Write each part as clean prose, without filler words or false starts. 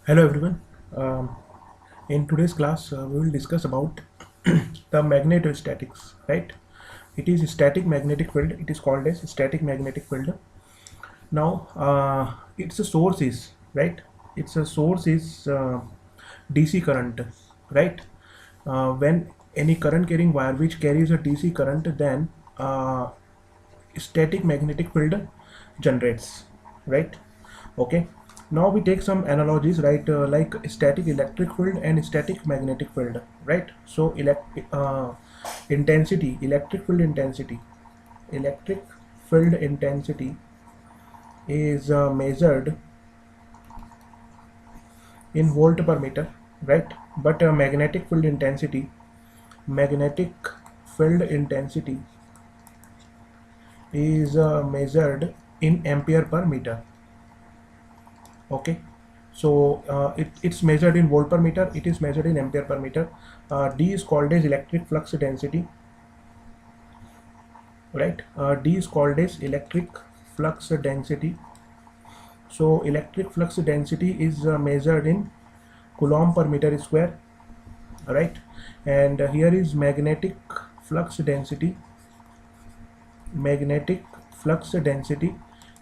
Hello everyone. Um, in today's class, we will discuss about the magnetostatics. Right? It is a static magnetic field. It is called as static magnetic field. Now, its a source is right. Its a source is DC current. Right? When any current carrying wire which carries a DC current, then static magnetic field generates. Right? Okay, now we take some analogies, right? Like static electric field and static magnetic field, right? So intensity, electric field intensity is measured in volt per meter, right? But magnetic field intensity is measured in ampere per meter. Okay, so it's measured in volt per meter, it is measured in ampere per meter. D is called as electric flux density, right? D is called as electric flux density. So electric flux density is measured in coulomb per meter square, right? And here is magnetic flux density.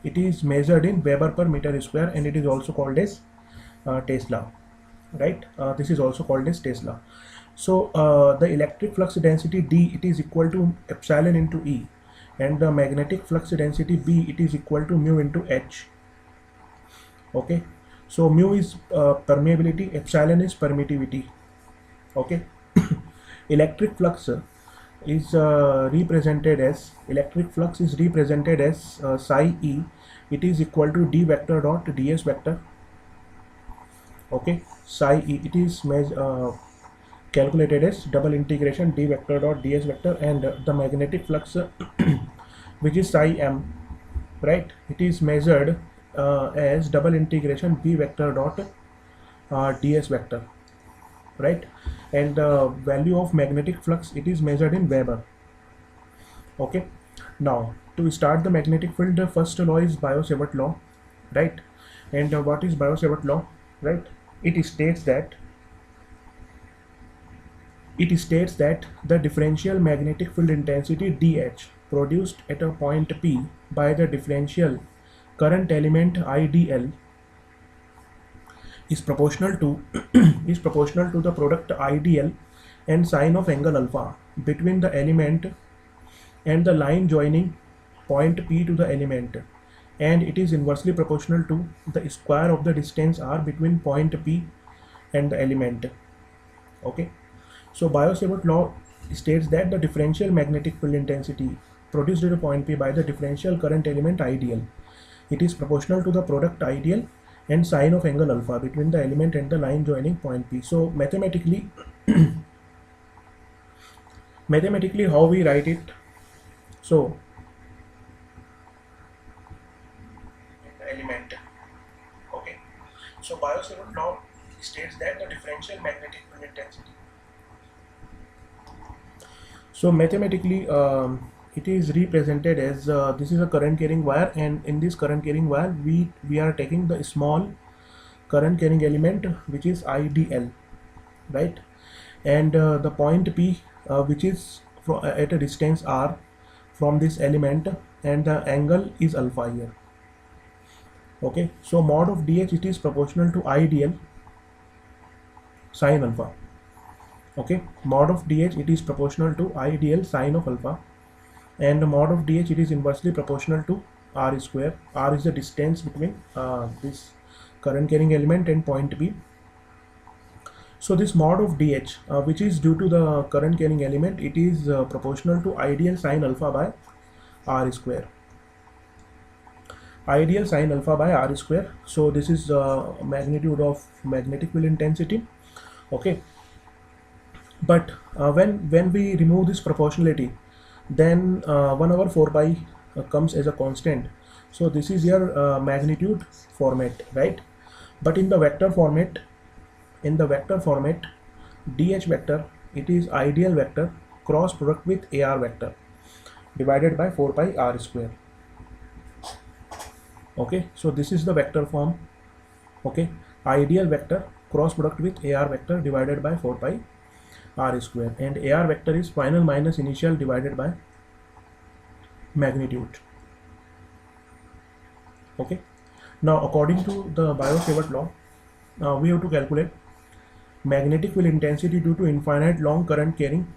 It is measured in Weber per meter square, and it is also called as Tesla, right? This is also called as Tesla. So the electric flux density D, it is equal to epsilon into E, and the magnetic flux density B, it is equal to mu into H. Okay, so mu is permeability, epsilon is permittivity. Okay, electric flux is represented as psi E. It is equal to D vector dot ds vector. Okay, psi E, it is calculated as double integration d vector dot ds vector, and the magnetic flux which is psi m, right? It is measured as double integration b vector dot ds vector, right? And the value of magnetic flux, it is measured in Weber. Okay, now to start the magnetic field, the first law is Biot-Savart law, right? And what is Biot-Savart law, right? It states that the differential magnetic field intensity dH produced at a point P by the differential current element IDL is proportional to the product IDL and sine of angle alpha between the element and the line joining point P to the element, and it is inversely proportional to the square of the distance r between point P and the element. Okay, so Biot-Savart law states that the differential magnetic field intensity produced at a point P by the differential current element IDL, it is proportional to the product IDL and sine of angle alpha between the element and the line joining point P. So mathematically how we write it? So element. Okay, so Biot-Savart law states that the differential magnetic field intensity. So mathematically, it is represented as this is a current carrying wire, and in this current carrying wire, we are taking the small current carrying element which is IDL, right? And the point P, which is at a distance r from this element, and the angle is alpha here. Okay, so mod of dH, it is proportional to IDL sine alpha. Okay, mod of dH, it is proportional to IDL sine of alpha, and the mod of dH, it is inversely proportional to r square. R is the distance between this current carrying element and point P. So this mod of dH, which is due to the current carrying element, it is proportional to IDL sine alpha by r square. IDL sine alpha by r square. So this is magnitude of magnetic field intensity. Okay, but when we remove this proportionality, then 1 over 4 pi comes as a constant. So this is your magnitude format, right? But in the vector format, dH vector, it is ideal vector cross product with AR vector divided by 4 pi r square. Okay, so this is the vector form. Okay, ideal vector cross product with AR vector divided by 4 pi r square, and AR vector is final minus initial divided by magnitude. Okay, now according to the Biot-Savart law, we have to calculate magnetic field intensity due to infinite long current carrying.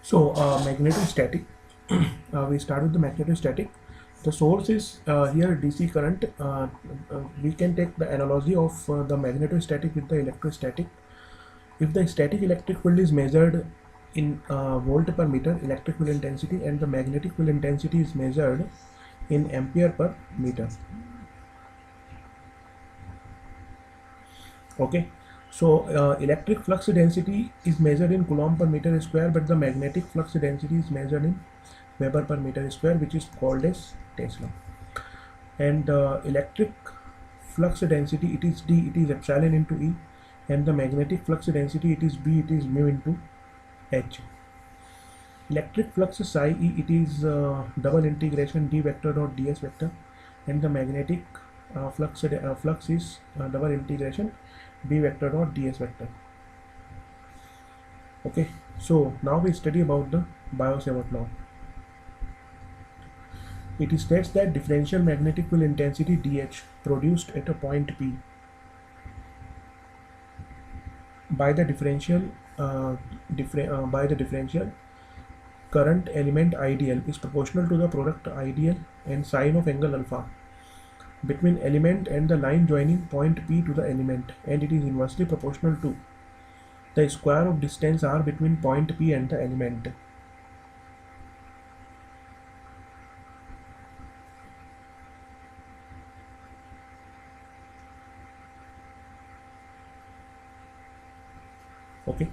So magnetostatic, we start with the magnetostatic. The source is here DC current. We can take the analogy of the magnetostatic with the electrostatic. If the static electric field is measured in volt per meter electric field intensity, and the magnetic field intensity is measured in ampere per meter. Okay, so electric flux density is measured in coulomb per meter square, but the magnetic flux density is measured in Weber per meter square, which is called as Tesla. And electric flux density, it is D, it is epsilon into E, and the magnetic flux density, it is B, it is mu into H. Electric flux psi E, it is double integration D vector dot ds vector, and the magnetic flux is double integration B vector dot ds vector. Okay, so now we study about the Biot-Savart law. It states that differential magnetic field intensity dH produced at a point P by the differential current element ideal is proportional to the product ideal and sine of angle alpha between element and the line joining point P to the element, and it is inversely proportional to the square of distance r between point P and the element. Okay,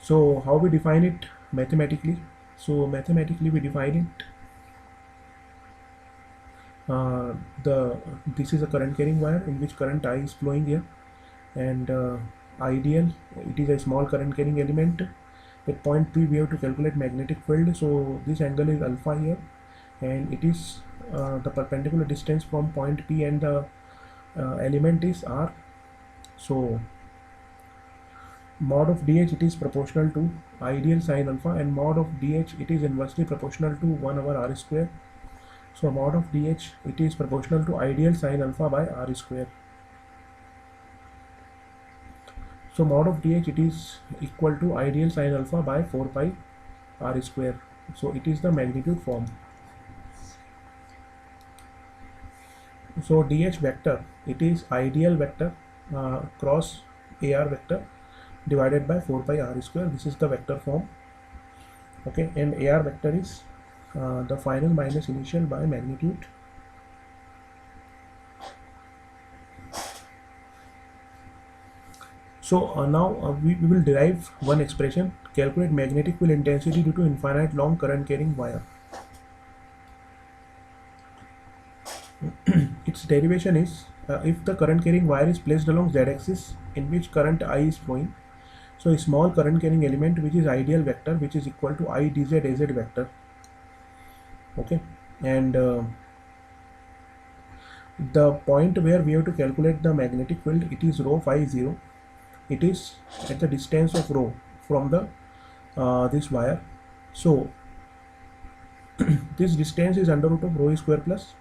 so how we define it mathematically? So mathematically we define it, this is a current carrying wire in which current I is flowing here, and ideal, it is a small current carrying element. At point P we have to calculate magnetic field, so this angle is alpha here, and it is the perpendicular distance from point P and the element is r. So mod of dH, it is proportional to ideal sine alpha, and mod of dH, it is inversely proportional to 1 over r square. So mod of dH, it is proportional to ideal sine alpha by r square. So mod of dH, it is equal to ideal sine alpha by 4 pi r square. So it is the magnitude form. So dH vector, it is ideal vector cross AR vector divided by 4 pi r square. This is the vector form. Okay, and AR vector is the final minus initial by magnitude. So now we will derive one expression: calculate magnetic field intensity due to infinite long current carrying wire. Its derivation is if the current carrying wire is placed along z-axis in which current I is flowing, so a small current carrying element which is ideal vector, which is equal to I dz az vector. Okay, and the point where we have to calculate the magnetic field, it is rho phi 0. It is at the distance of rho from the this wire. So this distance is under root of rho square plus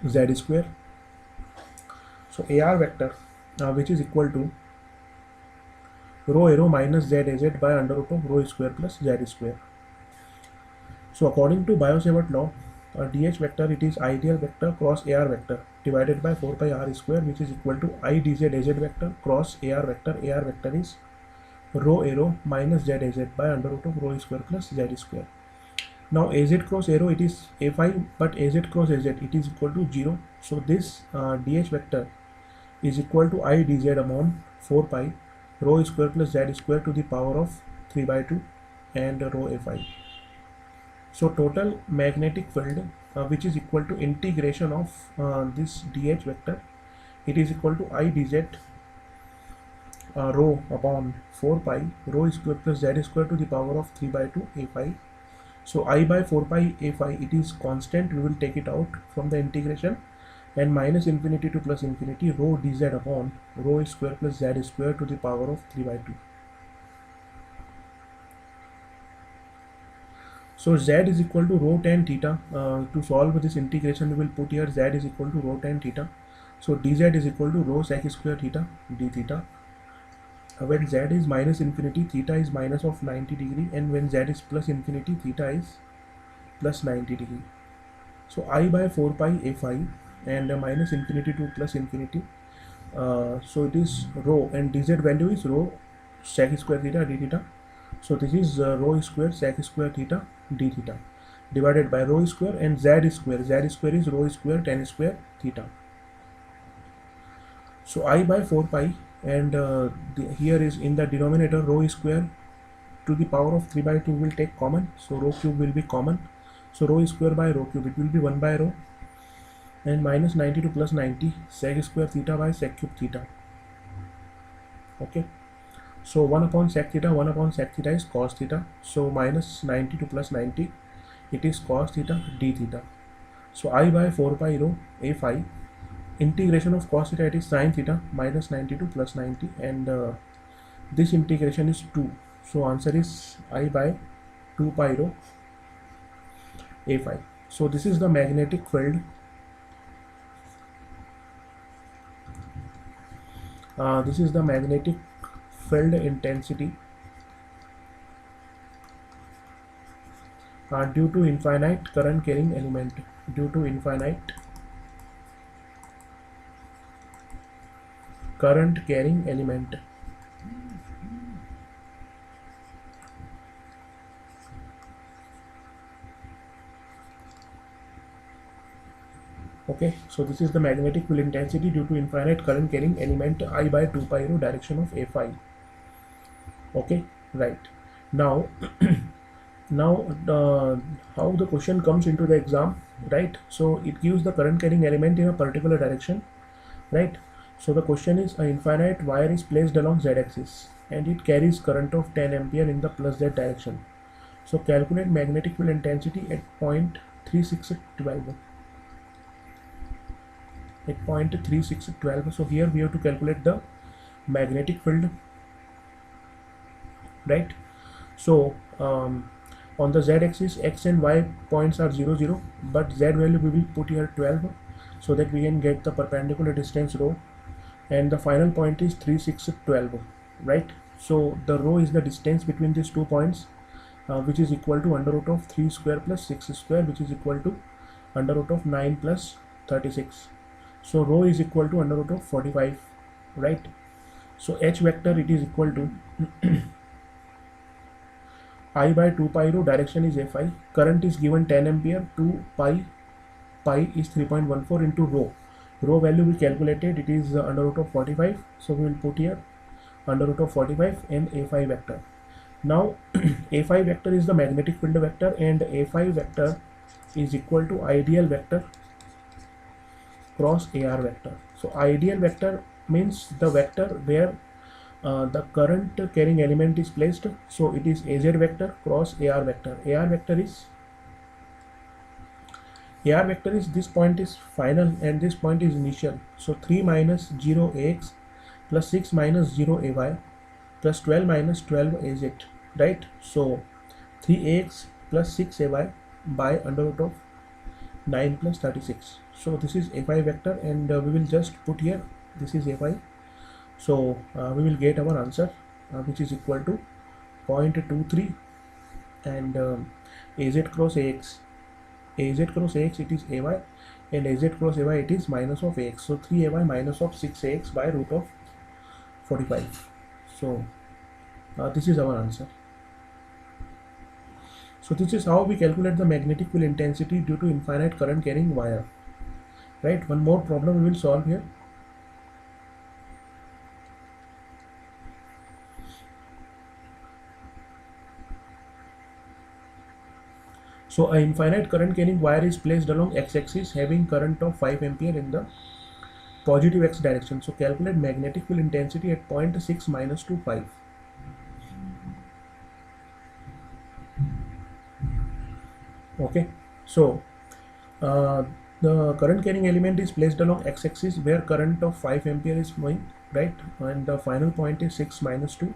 z square. So AR vector, which is equal to rho arrow minus z az by under root of rho square plus z square. So according to Biot-Savart law, dH vector, it is ideal vector cross AR vector divided by 4 pi r square, which is equal to I dz az vector cross AR vector. AR vector is rho arrow minus z az by under root of rho square plus z square. Now az cross arrow, it is a5, but az cross az, it is equal to 0. So this dH vector is equal to I dz upon 4 pi rho square plus z square to the power of 3 by 2 and rho a5. So total magnetic field, which is equal to integration of this dH vector, it is equal to I dz rho upon 4 pi rho square plus z square to the power of 3 by 2 a5. So I by 4 pi a5, it is constant, we will take it out from the integration, and minus infinity to plus infinity rho dz upon rho square plus z square to the power of 3 by 2. So z is equal to rho tan theta. To solve this integration, we will put here z is equal to rho tan theta. So dz is equal to rho sec square theta d theta. When z is minus infinity, theta is minus of 90 degree, and when z is plus infinity, theta is plus 90 degree. So I by 4 pi a5 and minus infinity to plus infinity. So it is rho, and dz value is rho sec square theta d theta. So this is rho square sec square theta d theta divided by rho square and z square. Z square is rho square tan square theta. So I by 4 pi, and here is in the denominator rho square to the power of 3 by 2 will take common. So rho cube will be common. So rho square by rho cube, it will be 1 by rho, and minus 90 to plus 90 sec square theta by sec cube theta. Okay. So 1 upon sec theta is cos theta. So minus 90 to plus 90, it is cos theta d theta. So I by 4 pi rho a5, integration of cos theta, it is sin theta minus 90 to plus 90, and this integration is 2. So answer is I by 2 pi rho a5. So this is the magnetic field. This is the magnetic field intensity due to infinite current carrying element. Due to infinite current carrying element. Okay, so this is the magnetic field intensity due to infinite current carrying element I by 2 pi rho direction of a5. Okay, right. Now how the question comes into the exam, right? So it gives the current carrying element in a particular direction, right? So the question is, an infinite wire is placed along z-axis and it carries current of 10 ampere in the plus z direction. So calculate magnetic field intensity at point 3612. At point 3612. So here we have to calculate the magnetic field, right? So on the z-axis, x and y points are 0, 0, but z value we will put here 12, so that we can get the perpendicular distance rho, and the final point is 3, 6, 12, right? So the rho is the distance between these 2 points, which is equal to under root of 3 square plus 6 square, which is equal to under root of 9 plus 36. So rho is equal to under root of 45, right? So h vector, it is equal to I by 2 pi rho, direction is a5, current is given 10 ampere, 2 pi is 3.14 into rho. Rho value we calculated, it is under root of 45, so we will put here under root of 45 and a5 vector. Now a5 vector is the magnetic field vector, and a5 vector is equal to ideal vector cross AR vector. So ideal vector means the vector where the current carrying element is placed. So it is AZ vector cross AR vector. AR vector is AR vector is, this point is final and this point is initial. So 3 minus 0 AX plus 6 minus 0 AY plus 12 minus 12 AZ, right? So 3AX plus 6 AY by under root of 9 plus 36. So this is FI vector, and we will just put here this is FI. So we will get our answer, which is equal to 0.23, and AZ cross AX, AZ cross AX it is AY, and AZ cross AY it is minus of AX. So 3 AY minus of 6 AX by root of 45. So this is our answer. So this is how we calculate the magnetic field intensity due to infinite current carrying wire, right? One more problem we will solve here. So an infinite current carrying wire is placed along x-axis having current of 5 ampere in the positive x direction. So calculate magnetic field intensity at 0.6 minus 5. Okay, so the current carrying element is placed along x-axis where current of 5 ampere is flowing, right? And the final point is 6 minus 2,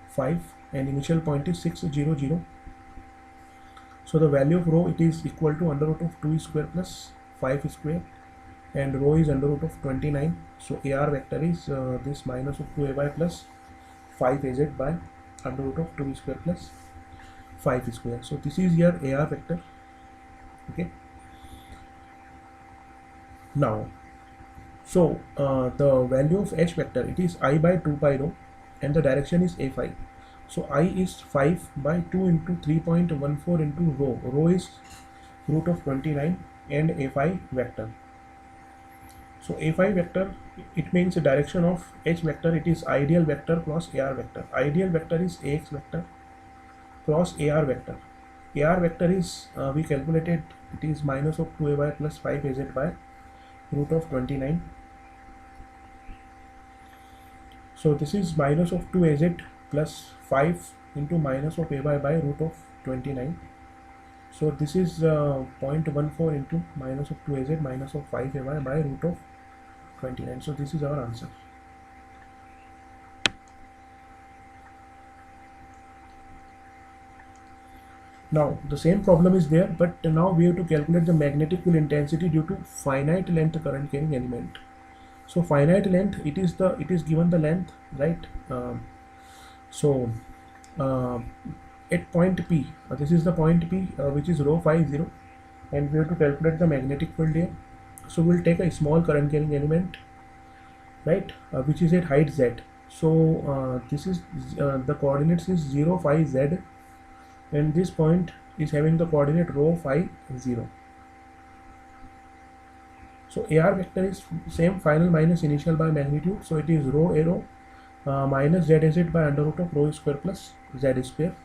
5, and initial point is 6, 0, 0. So the value of rho, it is equal to under root of 2 square plus 5 square, and rho is under root of 29. So AR vector is this minus of 2AY plus 5AZ by under root of 2 square plus 5 square. So this is your AR vector. Okay. Now, so the value of H vector, it is I by 2 pi rho, and the direction is A5. So I is 5 by 2 into 3.14 into rho. Rho is root of 29 and A5 vector. So A5 vector, it means the direction of H vector, it is ideal vector cross AR vector. Ideal vector is AX vector cross AR vector. AR vector is, we calculated, it is minus of 2AY plus 5AZ by root of 29. So this is minus of 2AZ plus 5 into minus of AY by root of 29. So this is 0.14 into minus of 2AZ minus of 5AY by root of 29. So this is our answer. Now the same problem is there, but now we have to calculate the magnetic field intensity due to finite length current carrying element. So finite length, it is given the length, right? At point P, this is the point P, which is rho phi 0, and we have to calculate the magnetic field here. So we'll take a small current carrying element, right, which is at height z. So this is the coordinates is 0 phi z, and this point is having the coordinate rho phi 0. So AR vector is same, final minus initial by magnitude. So it is rho arrow minus ZZ by under root of rho square plus Z square.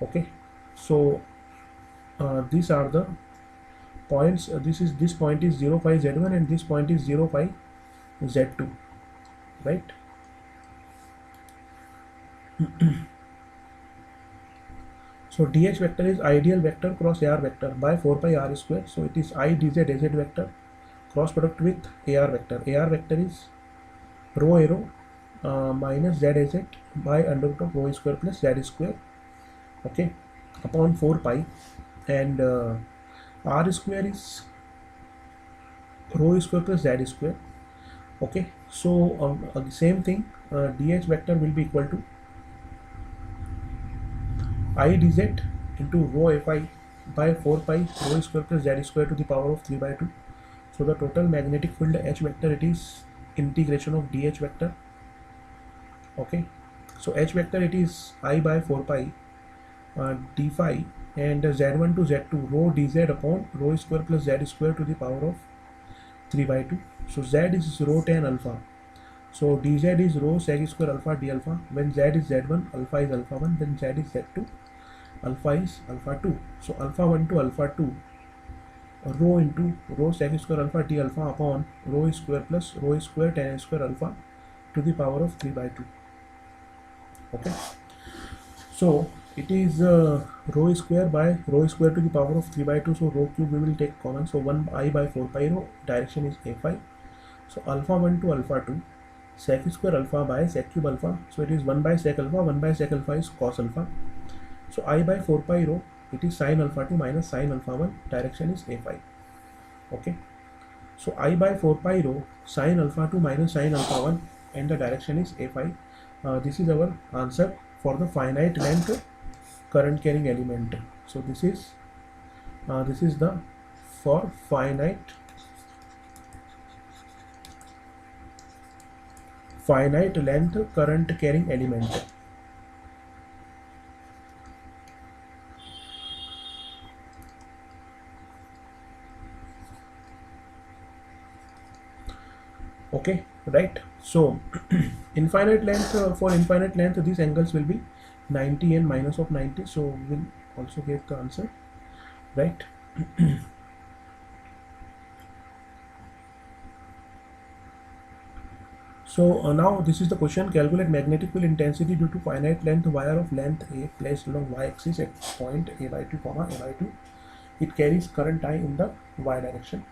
Okay, so these are the points. This point is 0 phi Z1 and this point is 0 phi Z2, right? So DH vector is ideal vector cross AR vector by 4 pi R square. So it is I dz AZ vector cross product with AR vector. AR vector is rho arrow minus ZZ by under root of rho square plus Z square, okay, upon 4 pi, and R square is rho square plus Z square. Okay, so same thing, DH vector will be equal to I dz into rho Fi by 4 pi rho square plus Z square to the power of 3 by 2. So the total magnetic field H vector, it is integration of DH vector. Okay, so H vector, it is I by 4 pi d phi, and Z1 to Z2 rho dz upon rho square plus Z square to the power of 3 by 2. So Z is rho tan alpha. So dz is rho sec square alpha d alpha. When Z is Z1, alpha is alpha 1, then Z is Z2, alpha is alpha 2. So alpha 1 to alpha 2 rho into rho sec square alpha d alpha upon rho square plus rho square tan square alpha to the power of 3 by 2. Okay, so it is rho square by rho square to the power of 3 by 2. So rho cube we will take common. So 1 I by 4 pi rho, direction is a5. So alpha 1 to alpha 2, sec square alpha by sec cube alpha. So it is 1 by sec alpha, 1 by sec alpha is cos alpha. So I by 4 pi rho, it is sin alpha 2 minus sin alpha 1, direction is a5. Okay. So I by 4 pi rho, sin alpha 2 minus sin alpha 1, and the direction is a5. This is our answer for the finite length current carrying element. So this is the for finite length current carrying element. Okay, right. So infinite length, for infinite length these angles will be 90 and minus of 90. So we will also get the answer, right? So now this is the question: calculate magnetic field intensity due to finite length wire of length a placed along y-axis at point a by 2, a by 2. It carries current I in the y direction.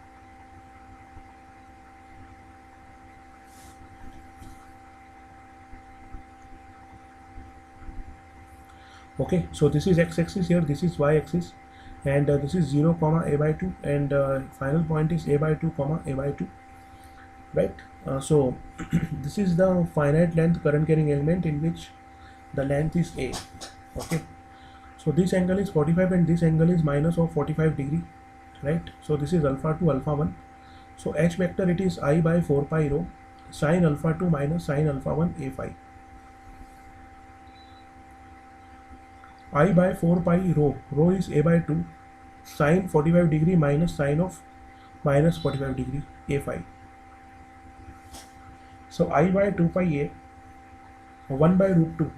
Okay, so this is x-axis here, this is y-axis, and this is 0, a by 2, and final point is a by 2, a by 2, right? So this is the finite length current carrying element in which the length is a. Okay, so this angle is 45 and this angle is minus of 45 degree, right? So this is alpha 2, alpha 1. So h vector, it is I by 4 pi rho, sin alpha 2 minus sin alpha 1 a5. I by 4 pi rho is a by 2, sin 45 degree minus sin of minus 45 degree a5. So I by 2 pi a, 1 by root 2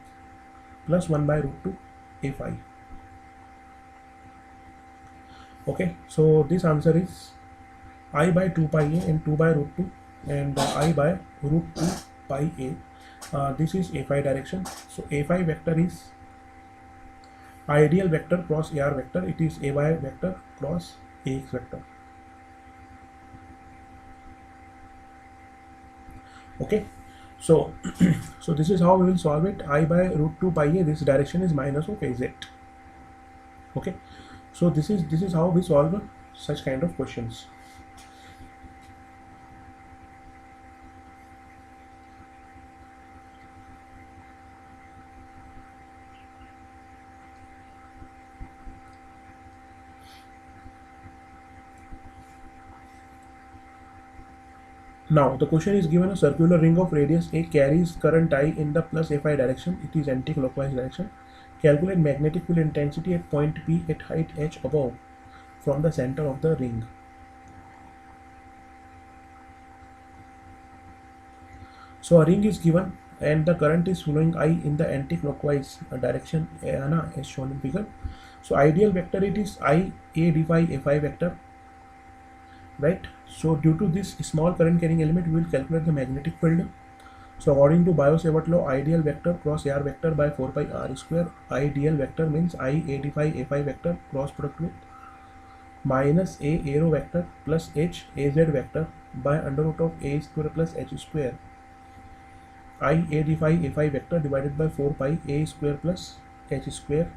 plus 1 by root 2 a5. Okay, so this answer is I by 2 pi a and 2 by root 2 and I by root 2 pi a. This is a5 direction. So a5 vector is ideal vector cross AR vector. It is AY vector cross AX vector. Okay, so so this is how we will solve it. I by root 2 pi a, this direction is minus of AZ. Okay, so this is how we solve such kind of questions. Now the question is given: a circular ring of radius a carries current I in the plus a5 direction. It is anti-clockwise direction. Calculate magnetic field intensity at point P at height h above from the center of the ring. So a ring is given and the current is flowing I in the anti-clockwise direction as shown in figure. So ideal vector, it is I a d phi a5 vector, right? So due to this small current carrying element, we will calculate the magnetic field. So according to Biot-Savart law, ideal vector cross AR vector by 4 pi r square. Ideal vector means I a d phi a5 vector cross product with minus a arrow vector plus h az vector by under root of a square plus h square. I a d phi a5 vector divided by 4 pi a square plus h square.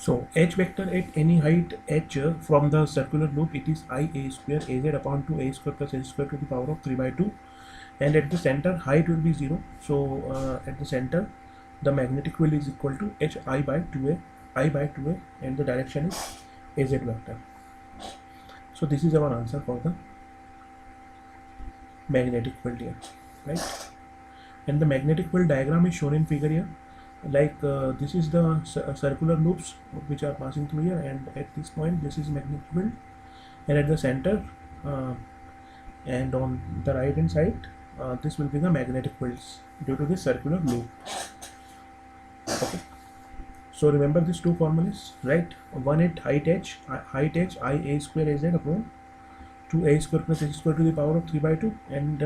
So h vector at any height h from the circular loop, it is I a square az upon 2 a square plus h square to the power of 3 by 2, and at the center height will be 0. So at the center the magnetic field is equal to h I by 2a, and the direction is az vector. So this is our answer for the magnetic field here, right? And the magnetic field diagram is shown in figure here. Like this is the circular loops which are passing through here, and at this point this is magnetic field, and at the center and on the right hand side this will be the magnetic fields due to this circular loop. Okay, so remember these two formulas, right? One at height h I a square az upon 2a square plus h square to the power of 3 by 2, and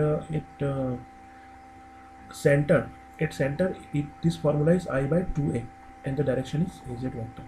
center this formula is I by 2a, and the direction is az vector.